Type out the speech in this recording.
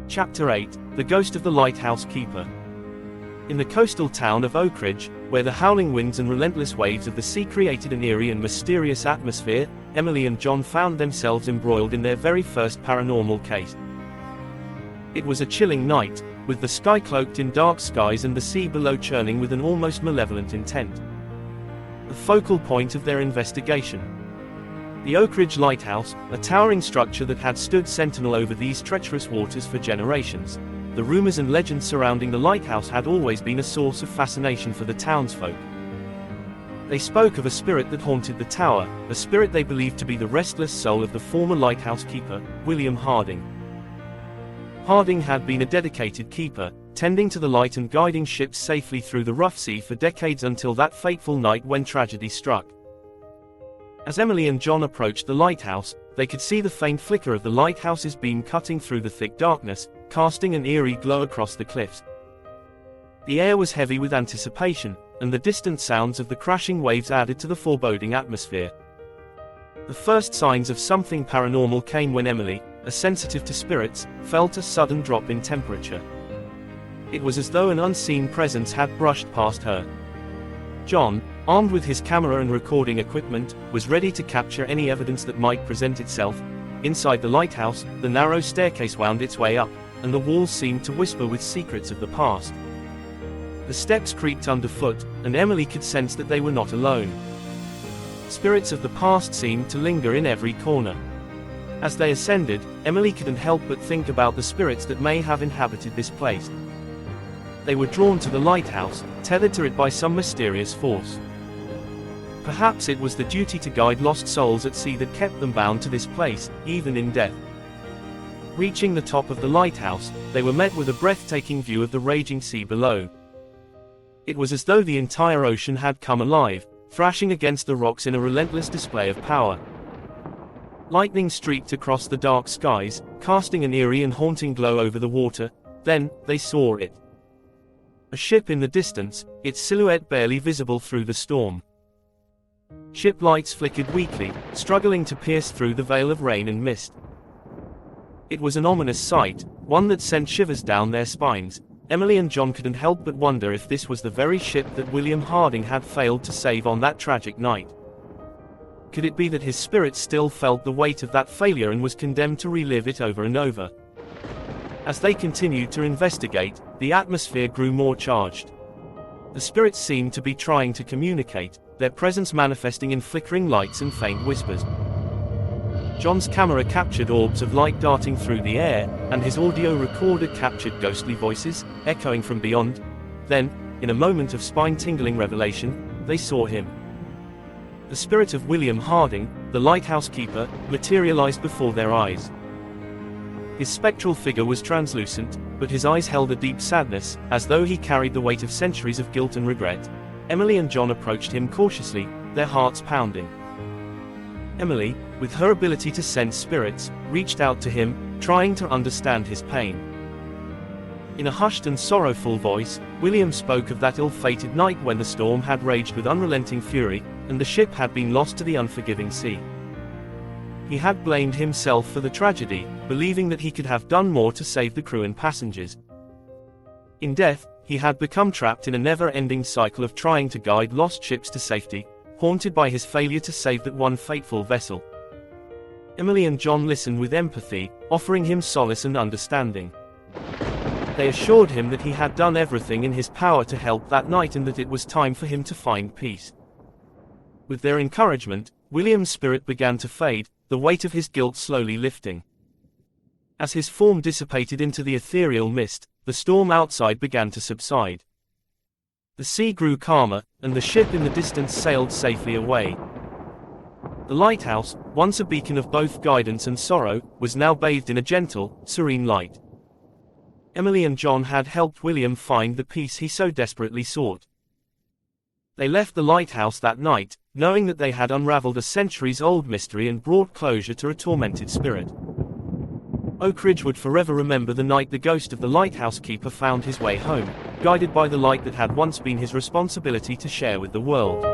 Chapter 8, The Ghost of the Lighthouse Keeper. In the coastal town of Oakridge, where the howling winds and relentless waves of the sea created an eerie and mysterious atmosphere, Emily and John found themselves embroiled in their very first paranormal case. It was a chilling night, with the sky cloaked in dark skies and the sea below churning with an almost malevolent intent. The focal point of their investigation. The Oakridge Lighthouse, a towering structure that had stood sentinel over these treacherous waters for generations. The rumors and legends surrounding the lighthouse had always been a source of fascination for the townsfolk. They spoke of a spirit that haunted the tower, a spirit they believed to be the restless soul of the former lighthouse keeper, William Harding. Harding had been a dedicated keeper, tending to the light and guiding ships safely through the rough sea for decades until that fateful night when tragedy struck. As Emily and John approached the lighthouse, they could see the faint flicker of the lighthouse's beam cutting through the thick darkness, casting an eerie glow across the cliffs. The air was heavy with anticipation, and the distant sounds of the crashing waves added to the foreboding atmosphere. The first signs of something paranormal came when Emily, a sensitive to spirits, felt a sudden drop in temperature. It was as though an unseen presence had brushed past her. John, armed with his camera and recording equipment, was ready to capture any evidence that might present itself. Inside the lighthouse, the narrow staircase wound its way up, and the walls seemed to whisper with secrets of the past. The steps creaked underfoot, and Emily could sense that they were not alone. Spirits of the past seemed to linger in every corner. As they ascended, Emily couldn't help but think about the spirits that may have inhabited this place. They were drawn to the lighthouse, tethered to it by some mysterious force. Perhaps it was the duty to guide lost souls at sea that kept them bound to this place, even in death. Reaching the top of the lighthouse, they were met with a breathtaking view of the raging sea below. It was as though the entire ocean had come alive, thrashing against the rocks in a relentless display of power. Lightning streaked across the dark skies, casting an eerie and haunting glow over the water. Then, they saw it. A ship in the distance, its silhouette barely visible through the storm. Ship lights flickered weakly, struggling to pierce through the veil of rain and mist. It was an ominous sight, one that sent shivers down their spines. Emily and John couldn't help but wonder if this was the very ship that William Harding had failed to save on that tragic night. Could it be that his spirit still felt the weight of that failure and was condemned to relive it over and over? As they continued to investigate, the atmosphere grew more charged. The spirits seemed to be trying to communicate, their presence manifesting in flickering lights and faint whispers. John's camera captured orbs of light darting through the air, and his audio recorder captured ghostly voices, echoing from beyond. Then, in a moment of spine-tingling revelation, they saw him. The spirit of William Harding, the lighthouse keeper, materialized before their eyes. His spectral figure was translucent, but his eyes held a deep sadness, as though he carried the weight of centuries of guilt and regret. Emily and John approached him cautiously, their hearts pounding. Emily, with her ability to sense spirits, reached out to him, trying to understand his pain. In a hushed and sorrowful voice, William spoke of that ill-fated night when the storm had raged with unrelenting fury, and the ship had been lost to the unforgiving sea. He had blamed himself for the tragedy, believing that he could have done more to save the crew and passengers. In death, he had become trapped in a never-ending cycle of trying to guide lost ships to safety, haunted by his failure to save that one fateful vessel. Emily and John listened with empathy, offering him solace and understanding. They assured him that he had done everything in his power to help that night and that it was time for him to find peace. With their encouragement, William's spirit began to fade, the weight of his guilt slowly lifting. As his form dissipated into the ethereal mist, the storm outside began to subside. The sea grew calmer, and the ship in the distance sailed safely away. The lighthouse, once a beacon of both guidance and sorrow, was now bathed in a gentle, serene light. Emily and John had helped William find the peace he so desperately sought. They left the lighthouse that night, knowing that they had unraveled a centuries-old mystery and brought closure to a tormented spirit. Oakridge would forever remember the night the ghost of the lighthouse keeper found his way home, guided by the light that had once been his responsibility to share with the world.